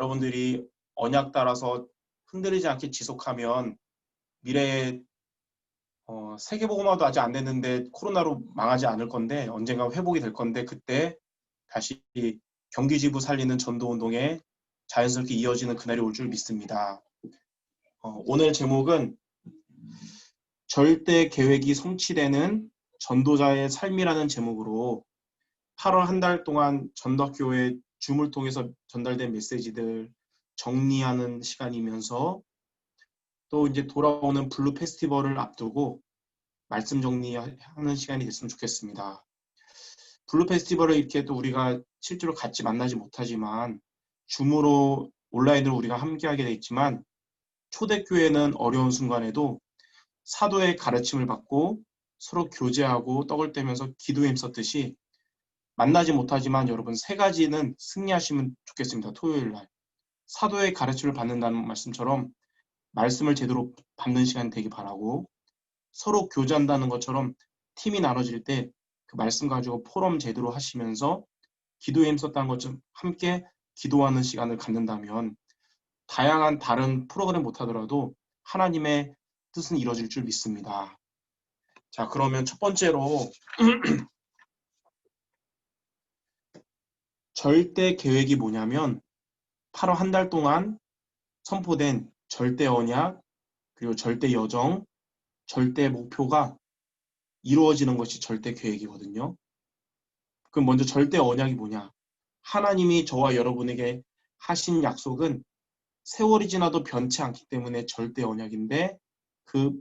여러분들이 언약 따라서 흔들리지 않게 지속하면 미래에 세계복음화도 아직 안 됐는데 코로나로 망하지 않을 건데 언젠가 회복이 될 건데 그때 다시 경기지부 살리는 전도운동에 자연스럽게 이어지는 그날이 올 줄 믿습니다. 오늘 제목은 절대 계획이 성취되는 전도자의 삶이라는 제목으로 8월 한 달 동안 전덕교회 줌을 통해서 전달된 메시지들 정리하는 시간이면서 또 이제 돌아오는 블루 페스티벌을 앞두고 말씀 정리하는 시간이 됐으면 좋겠습니다. 블루 페스티벌을 이렇게 또 우리가 실제로 같이 만나지 못하지만 줌으로 온라인으로 우리가 함께하게 돼 있지만 초대교회는 어려운 순간에도 사도의 가르침을 받고 서로 교제하고 떡을 떼면서 기도에 힘썼듯이 만나지 못하지만 여러분 세 가지는 승리하시면 좋겠습니다. 토요일 날 사도의 가르침을 받는다는 말씀처럼 말씀을 제대로 받는 시간이 되길 바라고 서로 교제한다는 것처럼 팀이 나눠질 때 그 말씀 가지고 포럼 제대로 하시면서 기도에 힘썼다는 것처럼 함께 기도하는 시간을 갖는다면 다양한 다른 프로그램 못하더라도 하나님의 뜻은 이루어질 줄 믿습니다. 자, 그러면 첫 번째로 절대 계획이 뭐냐면 8월 한 달 동안 선포된 절대 언약, 그리고 절대 여정, 절대 목표가 이루어지는 것이 절대 계획이거든요. 그럼 먼저 절대 언약이 뭐냐? 하나님이 저와 여러분에게 하신 약속은 세월이 지나도 변치 않기 때문에 절대 언약인데 그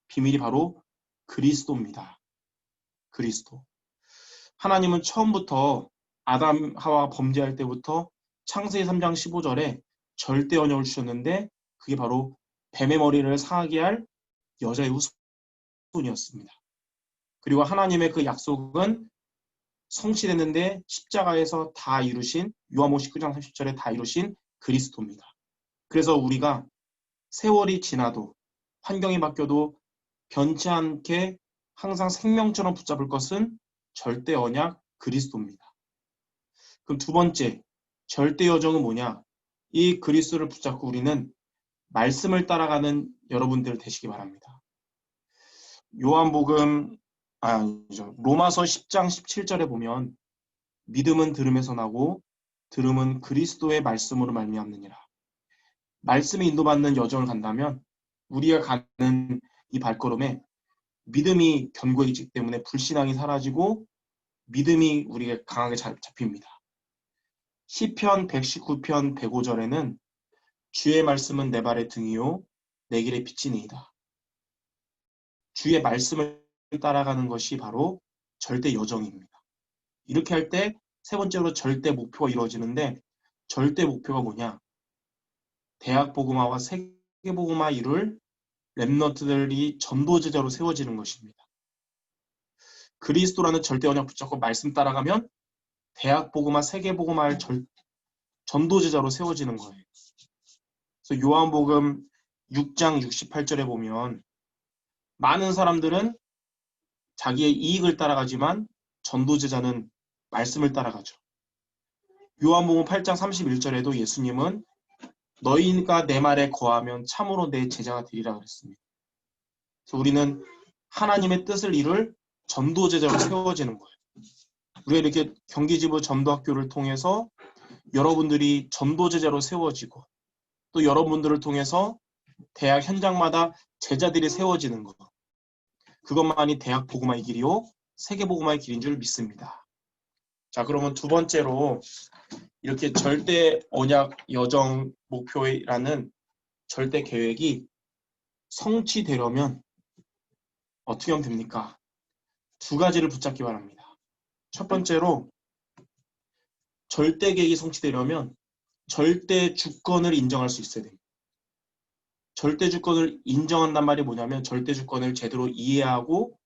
비밀이 바로 그리스도입니다. 그리스도. 하나님은 처음부터 아담 하와 범죄할 때부터 창세기 3장 15절에 절대 언약을 주셨는데 그게 바로 뱀의 머리를 상하게 할 여자의 후손이었습니다. 그리고 하나님의 그 약속은 성취됐는데 십자가에서 다 이루신 요한복음 19장 30절에 다 이루신 그리스도입니다. 그래서 우리가 세월이 지나도 환경이 바뀌어도 변치 않게 항상 생명처럼 붙잡을 것은 절대 언약 그리스도입니다. 그럼 두 번째, 절대 여정은 뭐냐? 이 그리스도를 붙잡고 우리는 말씀을 따라가는 여러분들 되시기 바랍니다. 로마서 10장 17절에 보면 믿음은 들음에서 나고 들음은 그리스도의 말씀으로 말미암느니라. 말씀에 인도받는 여정을 간다면 우리가 가는 이 발걸음에 믿음이 견고해지기 때문에 불신앙이 사라지고 믿음이 우리가 강하게 잡힙니다. 시편 119편 105절에는 주의 말씀은 내 발의 등이요 내 길의 빛이니이다. 주의 말씀을 따라가는 것이 바로 절대 여정입니다. 이렇게 할 때 세 번째로 절대 목표가 이루어지는데 절대 목표가 뭐냐? 대학 복음화와 세계 복음화 이룰 렘넌트들이 전도제자로 세워지는 것입니다. 그리스도라는 절대 언약 붙잡고 말씀 따라가면 대학 복음화, 세계 복음화의 전도제자로 세워지는 거예요. 그래서 요한복음 6장 68절에 보면 많은 사람들은 자기의 이익을 따라가지만 전도제자는 말씀을 따라가죠. 요한복음 8장 31절에도 예수님은 너희가 내 말에 거하면 참으로 내 제자가 되리라 그랬습니다. 그래서 우리는 하나님의 뜻을 이룰 전도제자로 세워지는 거예요. 우리가 이렇게 경기지부 전도학교를 통해서 여러분들이 전도제자로 세워지고 또 여러분들을 통해서 대학 현장마다 제자들이 세워지는 것. 그것만이 대학 복음화의 길이요 세계 복음화의 길인 줄 믿습니다. 자, 그러면 두 번째로 이렇게 절대 언약 여정 목표라는 절대 계획이 성취되려면 어떻게 하면 됩니까? 두 가지를 붙잡기 바랍니다. 첫 번째로 절대 계획이 성취되려면 절대 주권을 인정할 수 있어야 됩니다. 절대 주권을 인정한단 말이 뭐냐면 절대 주권을 제대로 이해하고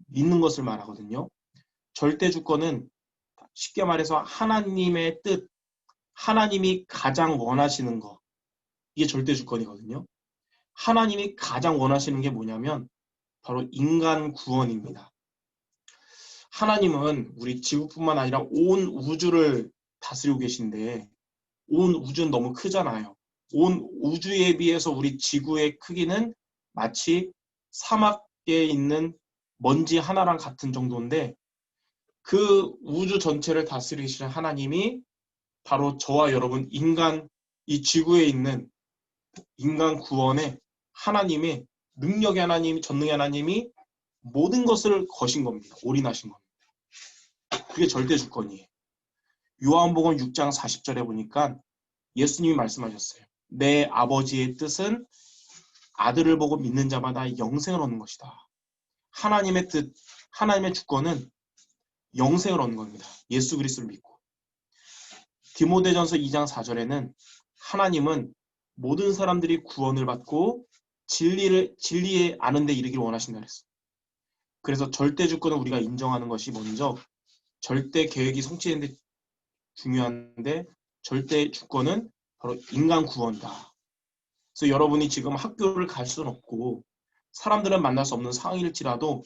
믿는 것을 말하거든요. 절대 주권은 쉽게 말해서 하나님의 뜻, 하나님이 가장 원하시는 거, 이게 절대 주권이거든요. 하나님이 가장 원하시는 게 뭐냐면 바로 인간 구원입니다. 하나님은 우리 지구뿐만 아니라 온 우주를 다스리고 계신데 온 우주는 너무 크잖아요. 온 우주에 비해서 우리 지구의 크기는 마치 사막에 있는 먼지 하나랑 같은 정도인데 그 우주 전체를 다스리시는 하나님이 바로 저와 여러분 인간, 이 지구에 있는 인간 구원의 하나님의 능력의 하나님, 전능의 하나님이 모든 것을 거신 겁니다. 올인하신 겁니다. 그게 절대 주권이에요. 요한복음 6장 40절에 보니까 예수님이 말씀하셨어요. 내 아버지의 뜻은 아들을 보고 믿는 자마다 영생을 얻는 것이다. 하나님의 뜻, 하나님의 주권은 영생을 얻는 겁니다. 예수 그리스도를 믿고. 디모데전서 2장 4절에는 하나님은 모든 사람들이 구원을 받고 진리에 아는 데 이르기를 원하신다 그랬어요. 그래서 절대 주권을 우리가 인정하는 것이 먼저 절대 계획이 성취되는 데 중요한데 절대 주권은 바로 인간 구원이다. 그래서 여러분이 지금 학교를 갈 수는 없고 사람들은 만날 수 없는 상황일지라도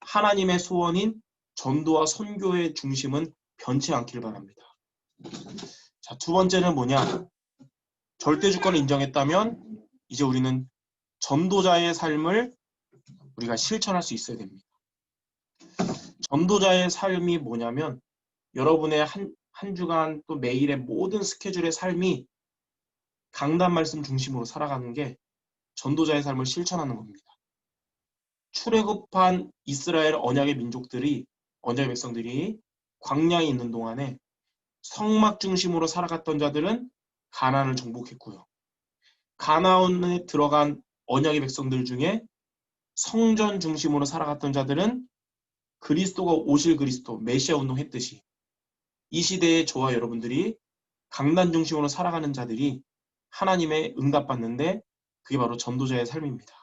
하나님의 소원인 전도와 선교의 중심은 변치 않기를 바랍니다. 자, 두 번째는 뭐냐? 절대 주권을 인정했다면 이제 우리는 전도자의 삶을 우리가 실천할 수 있어야 됩니다. 전도자의 삶이 뭐냐면 여러분의 한 주간 또 매일의 모든 스케줄의 삶이 강단 말씀 중심으로 살아가는 게 전도자의 삶을 실천하는 겁니다. 출애굽한 이스라엘 언약의 언약의 백성들이 광야에 있는 동안에 성막 중심으로 살아갔던 자들은 가나안을 정복했고요. 가나안에 들어간 언약의 백성들 중에 성전 중심으로 살아갔던 자들은 그리스도가 오실 그리스도, 메시아 운동했듯이 이 시대의 저와 여러분들이 강단 중심으로 살아가는 자들이 하나님의 응답받는데 그게 바로 전도자의 삶입니다.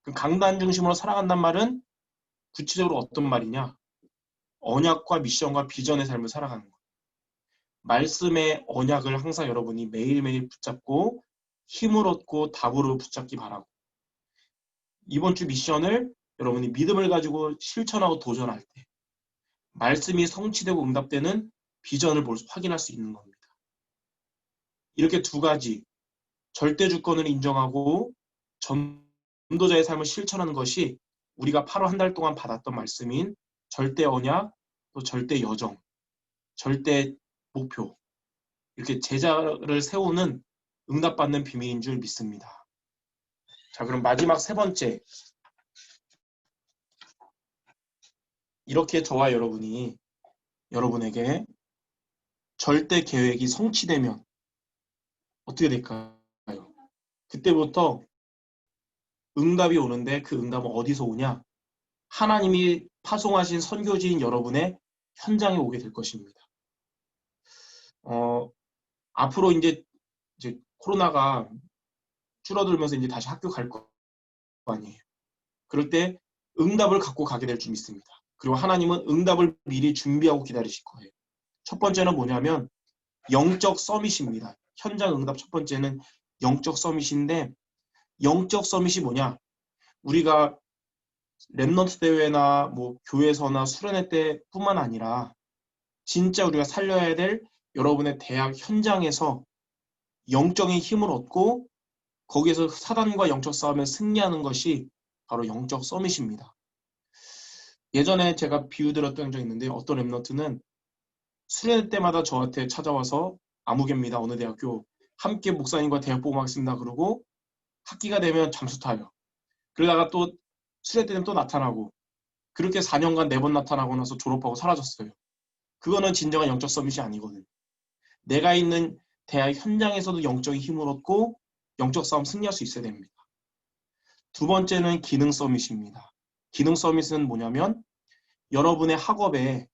그 강단 중심으로 살아간단 말은 구체적으로 어떤 말이냐? 언약과 미션과 비전의 삶을 살아가는 거예요. 말씀의 언약을 항상 여러분이 매일매일 붙잡고 힘을 얻고 답으로 붙잡기 바라고 이번 주 미션을 여러분이 믿음을 가지고 실천하고 도전할 때 말씀이 성취되고 응답되는 비전을 확인할 수 있는 겁니다. 이렇게 두 가지 절대 주권을 인정하고 전도자의 삶을 실천하는 것이 우리가 8월 한 달 동안 받았던 말씀인 절대 언약, 또 절대 여정, 절대 목표 이렇게 제자를 세우는 응답받는 비밀인 줄 믿습니다. 자, 그럼 마지막 세 번째 이렇게 저와 여러분이 여러분에게 절대 계획이 성취되면 어떻게 될까요? 그때부터 응답이 오는데 그 응답은 어디서 오냐? 하나님이 파송하신 선교지인 여러분의 현장에 오게 될 것입니다. 앞으로 이제 코로나가 줄어들면서 이제 다시 학교 갈 거 아니에요. 그럴 때 응답을 갖고 가게 될 줄 믿습니다. 그리고 하나님은 응답을 미리 준비하고 기다리실 거예요. 첫 번째는 뭐냐면 영적 서밋입니다. 현장 응답 첫 번째는 영적 서밋인데 영적 서밋이 뭐냐? 우리가 랩넌트 대회나 뭐 교회에서나 수련회 때뿐만 아니라 진짜 우리가 살려야 될 여러분의 대학 현장에서 영적인 힘을 얻고 거기에서 사단과 영적 싸움에 승리하는 것이 바로 영적 서밋입니다. 예전에 제가 비유 들었던 적이 있는데 어떤 랩넌트는 수련회 때마다 저한테 찾아와서 아무개입니다. 어느 대학교 함께 목사님과 대학 보고 가겠습니다. 그러고 학기가 되면 잠수 타요. 그러다가 또 수련회 때 되면 또 나타나고 그렇게 4년간 4번 나타나고 나서 졸업하고 사라졌어요. 그거는 진정한 영적 서밋이 아니거든. 내가 있는 대학 현장에서도 영적인 힘을 얻고 영적 싸움 승리할 수 있어야 됩니다. 두 번째는 기능 서밋입니다. 기능 서밋은 뭐냐면 여러분의 학업에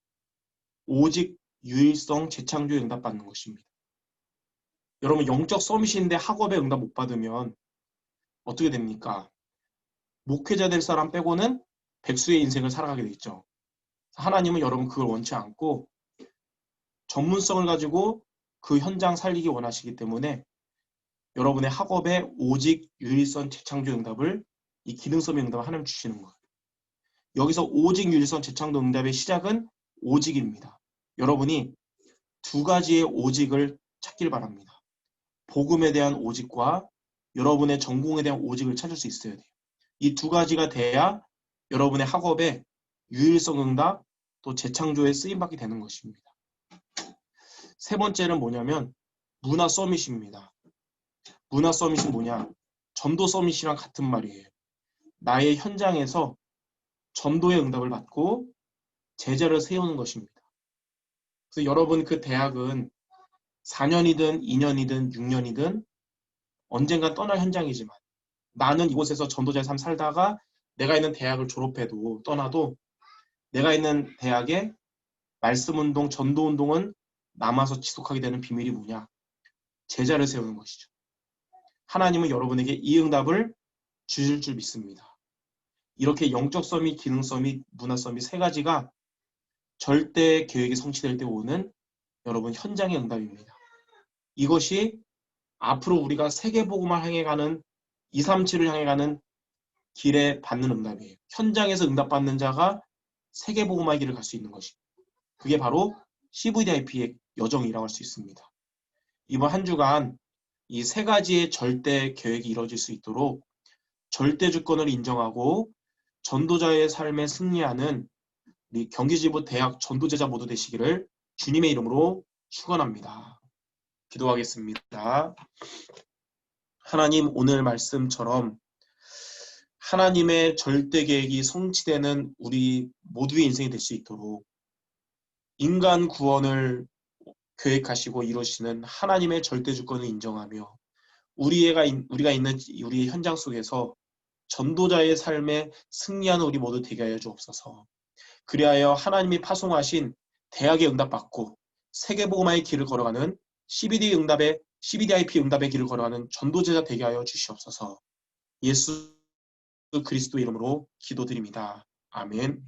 오직 유일성 재창조에 응답받는 것입니다. 여러분 영적 서밋인데 학업에 응답 못 받으면 어떻게 됩니까? 목회자 될 사람 빼고는 백수의 인생을 살아가게 돼 있죠. 하나님은 여러분 그걸 원치 않고 전문성을 가지고 그 현장 살리기 원하시기 때문에 여러분의 학업에 오직 유일성 재창조 응답을 이 기능성의 응답을 하나님 주시는 거예요. 여기서 오직 유일성 재창조 응답의 시작은 오직입니다. 여러분이 두 가지의 오직을 찾길 바랍니다. 복음에 대한 오직과 여러분의 전공에 대한 오직을 찾을 수 있어야 돼요. 이 두 가지가 돼야 여러분의 학업에 유일성 응답 또 재창조에 쓰임받게 되는 것입니다. 세 번째는 뭐냐면 문화 서밋입니다. 문화 서밋이 뭐냐? 전도 서밋이랑 같은 말이에요. 나의 현장에서 전도의 응답을 받고 제자를 세우는 것입니다. 그래서 여러분 그 대학은 4년이든 2년이든 6년이든 언젠가 떠날 현장이지만 나는 이곳에서 전도자의 삶 살다가 내가 있는 대학을 졸업해도 떠나도 내가 있는 대학의 말씀운동, 전도운동은 남아서 지속하게 되는 비밀이 뭐냐? 제자를 세우는 것이죠. 하나님은 여러분에게 이 응답을 주실 줄 믿습니다. 이렇게 영적 서밋, 기능 서밋, 문화 서밋 세 가지가 절대 계획이 성취될 때 오는 여러분 현장의 응답입니다. 이것이 앞으로 우리가 세계복음을 향해 가는 237을 향해 가는 길에 받는 응답이에요. 현장에서 응답받는 자가 세계복음화의 길을 갈 수 있는 것입니다. 그게 바로 CVDIP의 여정이라고 할 수 있습니다. 이번 한 주간 이 세 가지의 절대 계획이 이루어질 수 있도록 절대 주권을 인정하고 전도자의 삶에 승리하는 우리 경기지부 대학 전도제자 모두 되시기를 주님의 이름으로 축원합니다. 기도하겠습니다. 하나님, 오늘 말씀처럼 하나님의 절대 계획이 성취되는 우리 모두의 인생이 될 수 있도록 인간 구원을 계획하시고 이루시는 하나님의 절대 주권을 인정하며 우리가 있는 우리의 현장 속에서 전도자의 삶에 승리하는 우리 모두 되게 하여 주옵소서. 그리하여 하나님이 파송하신 대학의 응답받고 세계복음화의 길을 걸어가는 CVDIP 응답의 길을 걸어가는 전도제자 되게 하여 주시옵소서. 예수 그리스도 이름으로 기도드립니다. 아멘.